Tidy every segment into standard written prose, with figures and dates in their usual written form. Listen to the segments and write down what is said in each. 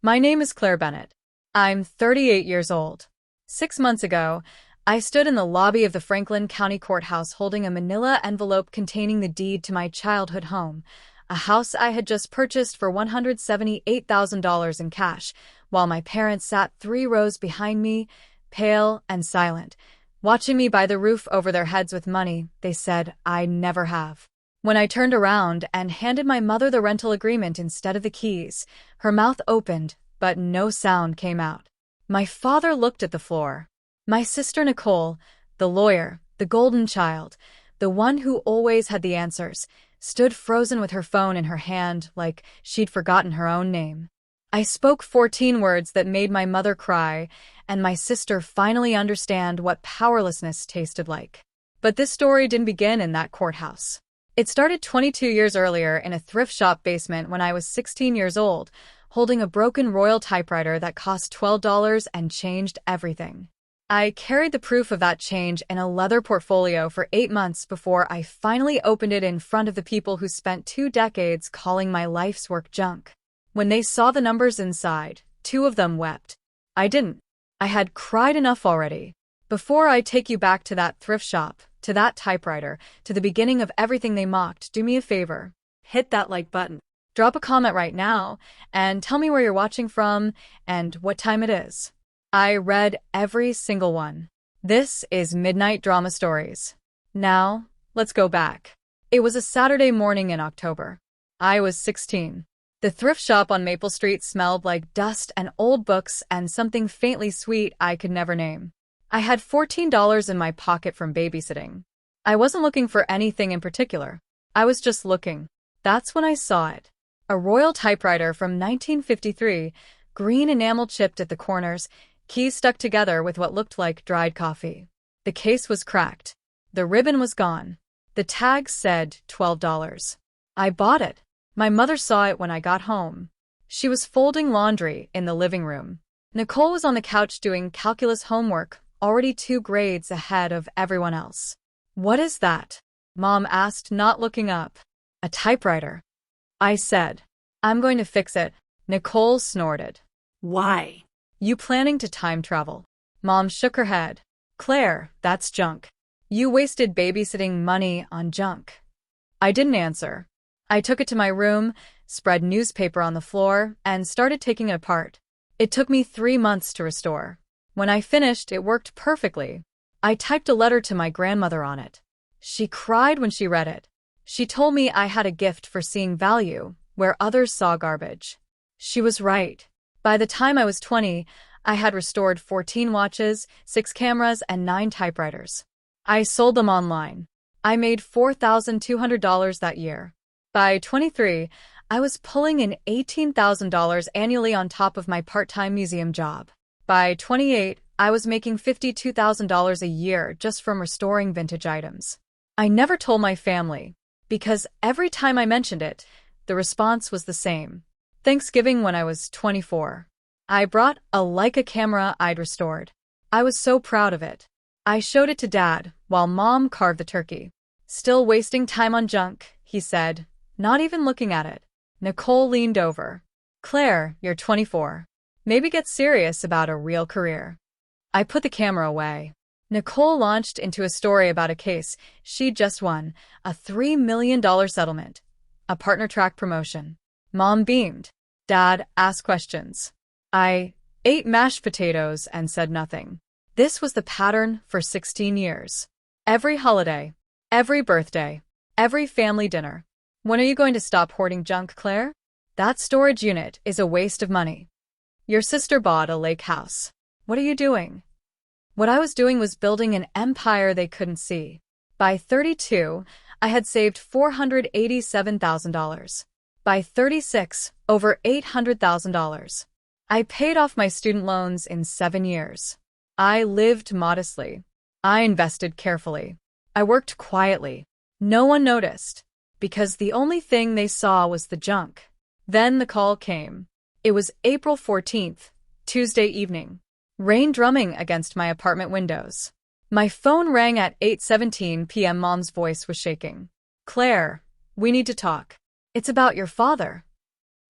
My name is Claire Bennett. I'm 38 years old. 6 months ago, I stood in the lobby of the Franklin County Courthouse holding a manila envelope containing the deed to my childhood home, a house I had just purchased for $178,000 in cash, while my parents sat 3 rows behind me, pale and silent. Watching me by the roof over their heads with money, they said, "I never have." When I turned around and handed my mother the rental agreement instead of the keys, her mouth opened, but no sound came out. My father looked at the floor. My sister Nicole, the lawyer, the golden child, the one who always had the answers, stood frozen with her phone in her hand like she'd forgotten her own name. I spoke 14 words that made my mother cry, and my sister finally understand what powerlessness tasted like. But this story didn't begin in that courthouse. It started 22 years earlier in a thrift shop basement when I was 16 years old, holding a broken Royal typewriter that cost $12 and changed everything. I carried the proof of that change in a leather portfolio for 8 months before I finally opened it in front of the people who spent 2 decades calling my life's work junk. When they saw the numbers inside, 2 of them wept. I didn't. I had cried enough already. Before I take you back to that thrift shop, to that typewriter, to the beginning of everything they mocked, do me a favor. Hit that like button. Drop a comment right now, and tell me where you're watching from and what time it is. I read every single one. This is Midnight Drama Stories. Now, let's go back. It was a Saturday morning in October. I was 16. The thrift shop on Maple Street smelled like dust and old books and something faintly sweet I could never name. I had $14 in my pocket from babysitting. I wasn't looking for anything in particular. I was just looking. That's when I saw it. A Royal typewriter from 1953, green enamel chipped at the corners, keys stuck together with what looked like dried coffee. The case was cracked. The ribbon was gone. The tag said $12. I bought it. My mother saw it when I got home. She was folding laundry in the living room. Nicole was on the couch doing calculus homework, already 2 grades ahead of everyone else. "What is that?" Mom asked, not looking up. "A typewriter," I said. "I'm going to fix it." Nicole snorted. Why? "You planning to time travel?" Mom shook her head. "Claire, that's junk. You wasted babysitting money on junk." I didn't answer. I took it to my room, spread newspaper on the floor, and started taking it apart. It took me 3 months to restore. When I finished, it worked perfectly. I typed a letter to my grandmother on it. She cried when she read it. She told me I had a gift for seeing value where others saw garbage. She was right. By the time I was 20, I had restored 14 watches, 6 cameras, and 9 typewriters. I sold them online. I made $4,200 that year. By 23, I was pulling in $18,000 annually on top of my part-time museum job. By 28, I was making $52,000 a year just from restoring vintage items. I never told my family, because every time I mentioned it, the response was the same. Thanksgiving when I was 24. I brought a Leica camera I'd restored. I was so proud of it. I showed it to Dad while Mom carved the turkey. "Still wasting time on junk," he said, not even looking at it. Nicole leaned over. "Claire, you're 24. Maybe get serious about a real career." I put the camera away. Nicole launched into a story about a case she'd just won, a $3 million settlement, a partner track promotion. Mom beamed. Dad asked questions. I ate mashed potatoes and said nothing. This was the pattern for 16 years. Every holiday, every birthday, every family dinner. "When are you going to stop hoarding junk, Claire? That storage unit is a waste of money. Your sister bought a lake house. What are you doing?" What I was doing was building an empire they couldn't see. By 32, I had saved $487,000. By 36, over $800,000. I paid off my student loans in 7 years. I lived modestly. I invested carefully. I worked quietly. No one noticed, because the only thing they saw was the junk. Then the call came. It was April 14th, Tuesday evening. Rain drumming against my apartment windows. My phone rang at 8:17 p.m. Mom's voice was shaking. "Claire, we need to talk. It's about your father."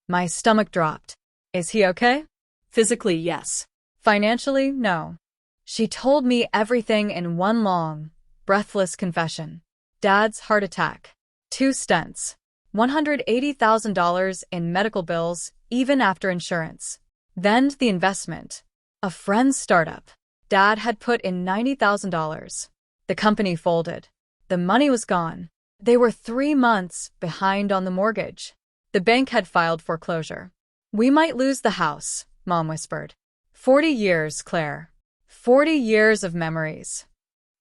My stomach dropped. Is he okay? Physically, yes. Financially, no. She told me everything in one long, breathless confession. Dad's heart attack. 2 stents. $180,000 in medical bills, even after insurance. Then the investment. A friend's startup. Dad had put in $90,000. The company folded. The money was gone. They were 3 months behind on the mortgage. The bank had filed foreclosure. We might lose the house, Mom whispered. 40 years, Claire. 40 years of memories.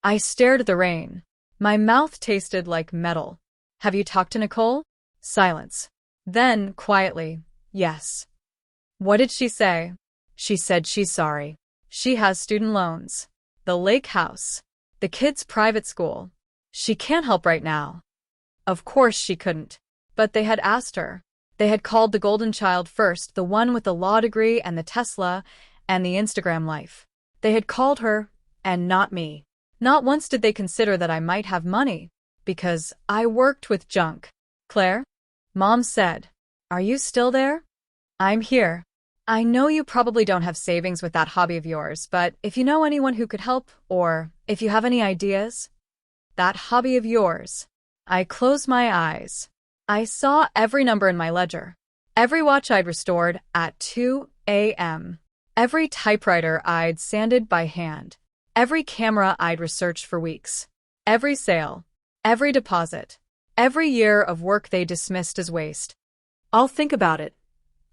I stared at the rain. My mouth tasted like metal. Have you talked to Nicole? Silence. Then, quietly, yes. What did she say? She said she's sorry. She has student loans. The lake house. The kids' private school. She can't help right now. Of course she couldn't. But they had asked her. They had called the golden child first, the one with the law degree and the Tesla and the Instagram life. They had called her, and not me. Not once did they consider that I might have money, because I worked with junk. Claire? Mom said. Are you still there? I'm here. I know you probably don't have savings with that hobby of yours, but if you know anyone who could help, or if you have any ideas. That hobby of yours. I closed my eyes. I saw every number in my ledger. Every watch I'd restored at 2 a.m. Every typewriter I'd sanded by hand. Every camera I'd researched for weeks. Every sale. Every deposit. Every year of work they dismissed as waste. I'll think about it,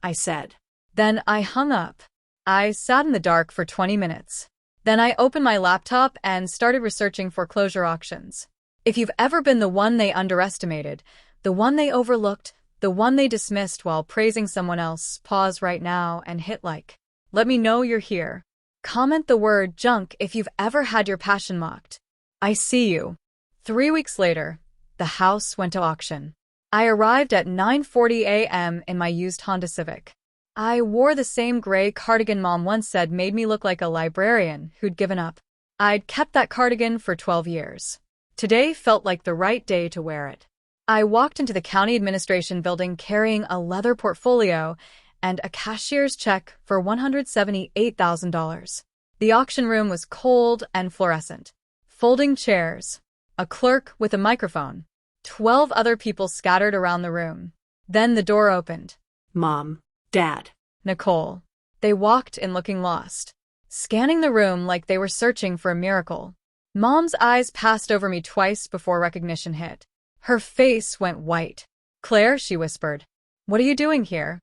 I said. Then I hung up. I sat in the dark for 20 minutes. Then I opened my laptop and started researching foreclosure auctions. If you've ever been the one they underestimated, the one they overlooked, the one they dismissed while praising someone else, pause right now and hit like. Let me know you're here. Comment the word junk if you've ever had your passion mocked. I see you. 3 weeks later, the house went to auction. I arrived at 9:40 a.m. in my used Honda Civic. I wore the same gray cardigan Mom once said made me look like a librarian who'd given up. I'd kept that cardigan for 12 years. Today felt like the right day to wear it. I walked into the county administration building carrying a leather portfolio and a cashier's check for $178,000. The auction room was cold and fluorescent. Folding chairs. A clerk with a microphone. 12 other people scattered around the room. Then the door opened. Mom. Dad. Nicole. They walked in looking lost, scanning the room like they were searching for a miracle. Mom's eyes passed over me twice before recognition hit. Her face went white. Claire, she whispered. What are you doing here?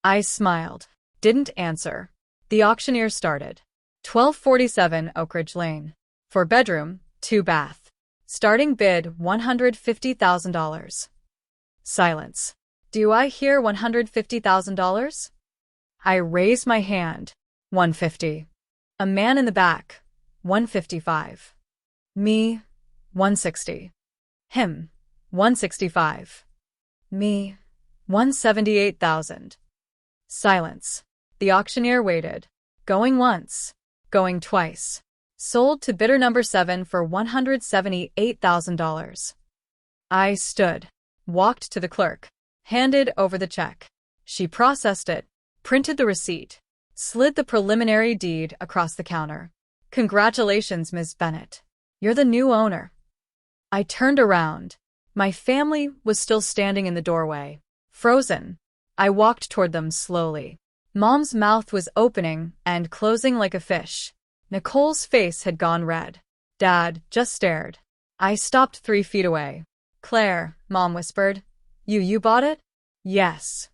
I smiled. Didn't answer. The auctioneer started. 1247 Oak Ridge Lane. 4-bedroom, 2-bath. Starting bid $150,000. Silence. Do I hear $150,000? I raised my hand. 150. A man in the back. 155. Me. 160. Him. 165. Me. 178,000. Silence. The auctioneer waited. Going once. Going twice. Sold to bidder number 7 for $178,000. I stood. Walked to the clerk. Handed over the check. She processed it, printed the receipt, slid the preliminary deed across the counter. Congratulations, Ms. Bennett. You're the new owner. I turned around. My family was still standing in the doorway, frozen. I walked toward them slowly. Mom's mouth was opening and closing like a fish. Nicole's face had gone red. Dad just stared. I stopped 3 feet away. Claire, Mom whispered. You bought it? Yes.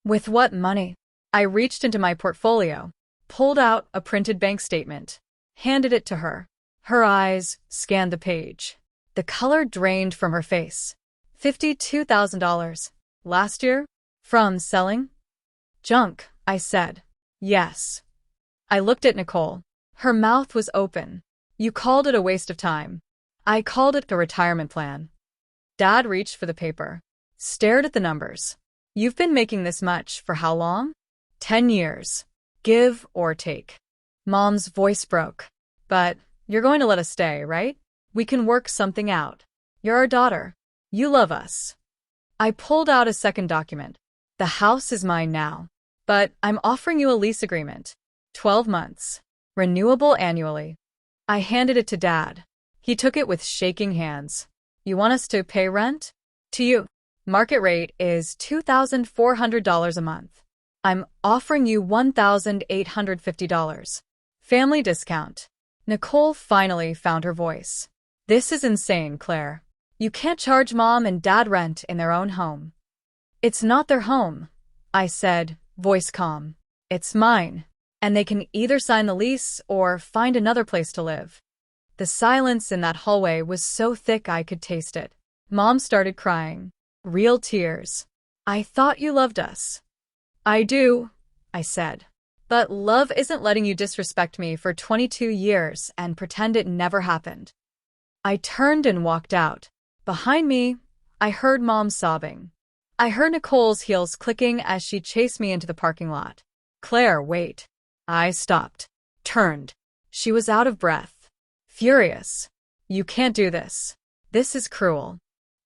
With what money? I reached into my portfolio, pulled out a printed bank statement, handed it to her. Her eyes scanned the page. The color drained from her face. $52,000. Last year? From selling? Junk, I said. Yes. I looked at Nicole. Her mouth was open. You called it a waste of time. I called it a retirement plan. Dad reached for the paper. Stared at the numbers. You've been making this much for how long? 10 years. Give or take. Mom's voice broke. But you're going to let us stay, right? We can work something out. You're our daughter. You love us. I pulled out a second document. The house is mine now. But I'm offering you a lease agreement. 12 months. Renewable annually. I handed it to Dad. He took it with shaking hands. You want us to pay rent? To you. Market rate is $2,400 a month. I'm offering you $1,850. Family discount. Nicole finally found her voice. This is insane, Claire. You can't charge Mom and Dad rent in their own home. It's not their home, I said, voice calm. It's mine, and they can either sign the lease or find another place to live. The silence in that hallway was so thick I could taste it. Mom started crying. Real tears. I thought you loved us. I do, I said. But love isn't letting you disrespect me for 22 years and pretend it never happened. I turned and walked out. Behind me, I heard Mom sobbing. I heard Nicole's heels clicking as she chased me into the parking lot. Claire, wait. I stopped. Turned. She was out of breath. Furious. You can't do this. This is cruel.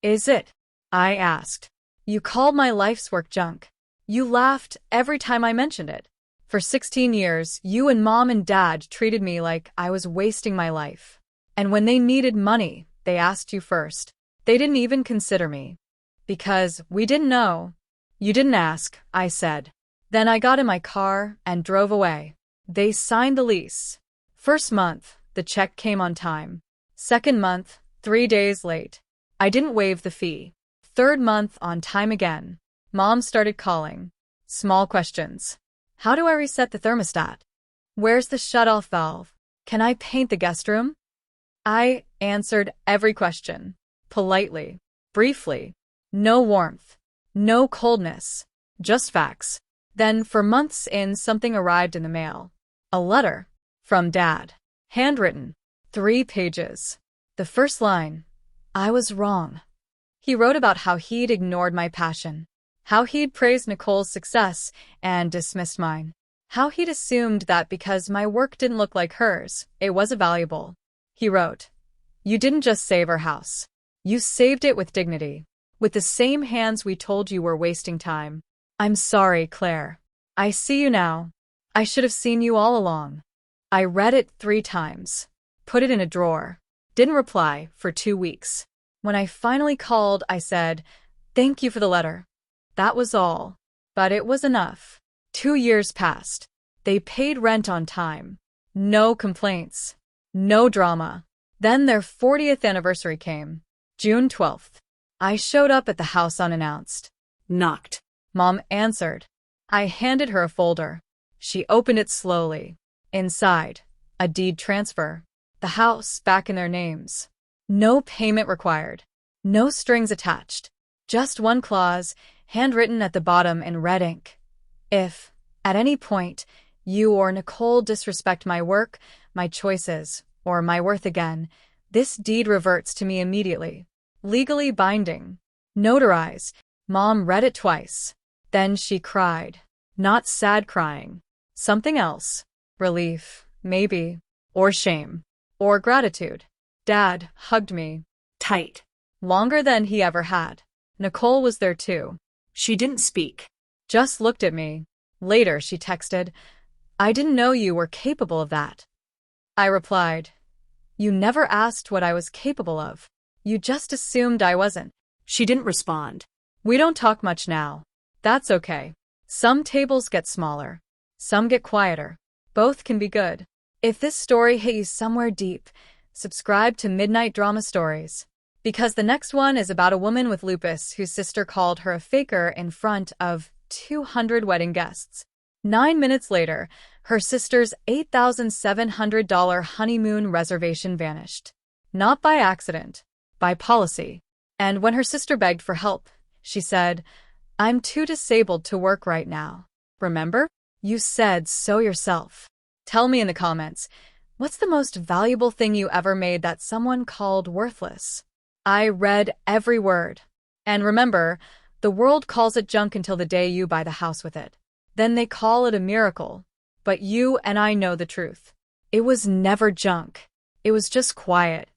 Is it? I asked. You called my life's work junk. You laughed every time I mentioned it. For 16 years, you and Mom and Dad treated me like I was wasting my life. And when they needed money, they asked you first. They didn't even consider me. Because we didn't know. You didn't ask, I said. Then I got in my car and drove away. They signed the lease. First month, the check came on time. Second month, 3 days late. I didn't waive the fee. Third month, on time again. Mom started calling. Small questions. How do I reset the thermostat? Where's the shut-off valve? Can I paint the guest room? I answered every question. Politely. Briefly. No warmth. No coldness. Just facts. Then, for months something arrived in the mail. A letter. From Dad. Handwritten. 3 pages. The first line. I was wrong. He wrote about how he'd ignored my passion. How he'd praised Nicole's success and dismissed mine. How he'd assumed that because my work didn't look like hers, it wasn't valuable. He wrote, You didn't just save our house. You saved it with dignity. With the same hands we told you were wasting time. I'm sorry, Claire. I see you now. I should have seen you all along. I read it 3 times. Put it in a drawer. Didn't reply for 2 weeks. When I finally called, I said, Thank you for the letter. That was all. But it was enough. 2 years passed. They paid rent on time. No complaints. No drama. Then their 40th anniversary came. June 12th. I showed up at the house unannounced. Knocked. Mom answered. I handed her a folder. She opened it slowly. Inside, a deed transfer. The house back in their names. No payment required. No strings attached. Just one clause, handwritten at the bottom in red ink. If, at any point, you or Nicole disrespect my work, my choices, or my worth again, this deed reverts to me immediately. Legally binding. Notarized. Mom read it twice. Then she cried. Not sad crying. Something else. Relief, maybe. Or shame. Or gratitude. Dad hugged me. Tight. Longer than he ever had. Nicole was there too. She didn't speak. Just looked at me. Later she texted, I didn't know you were capable of that. I replied, You never asked what I was capable of. You just assumed I wasn't. She didn't respond. We don't talk much now. That's okay. Some tables get smaller. Some get quieter. Both can be good. If this story hit you somewhere deep, subscribe to Midnight Drama Stories. Because the next one is about a woman with lupus whose sister called her a faker in front of 200 wedding guests. 9 minutes later, her sister's $8,700 honeymoon reservation vanished. Not by accident, by policy. And when her sister begged for help, she said, I'm too disabled to work right now. Remember? You said so yourself. Tell me in the comments, what's the most valuable thing you ever made that someone called worthless? I read every word. And remember, the world calls it junk until the day you buy the house with it. Then they call it a miracle. But you and I know the truth. It was never junk. It was just quiet.